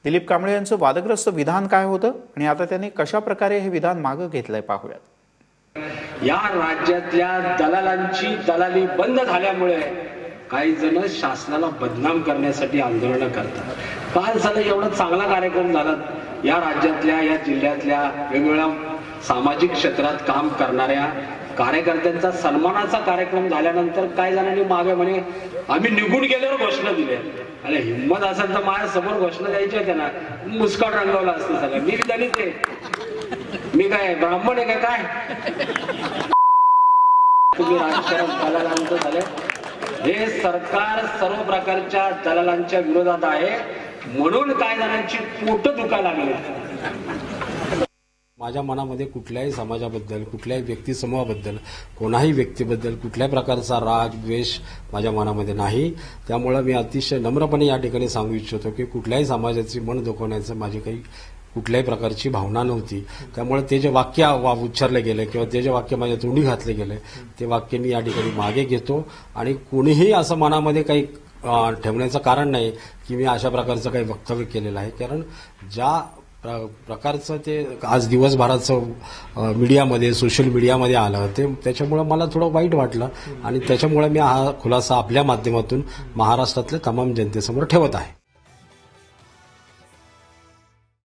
दिलीप कांबळे यांचं वादग्रस्त विधान काय होतं आणि आता त्यांनी कशा प्रकारे हे विधान मागे घेतलंय पाहूयात। या राज्यातल्या दलालांची दलाली बंद झाल्यामुळे काही जण शासनाला बदनाम करण्यासाठी आंदोलन करतात। काल झालं एवढा चांगला कार्यक्रम झाला, या राज्यातल्या या जिल्ह्यातल्या वेगवेगळ्या सामाजिक क्षेत्रात काम करणाऱ्या कार्यकर्त्यांचा सन्मानाचा कार्यक्रम झाल्यानंतर काही जणांनी मागे म्हणे आम्ही निघून गेल्यावर घोषणा दिल्या। अरे हिम्मत असेल तर माझ्या समोर घोषणा द्यायची आहे त्यांना, मुस्काट रंगवला असतं सगळं। मी दलित आहे, मी काय ब्राह्मण आहे का काय? तुम्ही राजकारण दलालांचं झाले, हे सरकार सर्व प्रकारच्या दलालांच्या विरोधात आहे, म्हणून काय जणांची पोट दुखायला लागली। माझ्या मनामध्ये कुठल्याही समाजाबद्दल, कुठल्याही व्यक्तिसमूहाबद्दल, कोणाही व्यक्तीबद्दल कुठल्याही प्रकारचा राग द्वेष माझ्या मनामध्ये नाही। त्यामुळे मी अतिशय नम्रपणे या ठिकाणी सांगू इच्छितो की कुठल्याही समाजाची मन दुखवण्याचं माझी काही कुठल्याही प्रकारची भावना नव्हती। त्यामुळे ते जे वाक्य उच्चारले गेले किंवा ते जे वाक्य माझ्या तोंडी घातले गेले ते वाक्य मी या ठिकाणी मागे घेतो आणि कोणीही असं मनामध्ये काही ठेवण्याचं कारण नाही की मी अशा प्रकारचं काही वक्तव्य केलेलं आहे। कारण ज्या प्रकारचं ते आज दिवसभराचं मीडियामध्ये सोशल मीडियामध्ये आलं ते त्याच्यामुळे मला थोडं वाईट वाटलं आणि त्याच्यामुळे मी हा खुलासा आपल्या माध्यमातून महाराष्ट्रातल्या तमाम जनतेसमोर ठेवत आहे।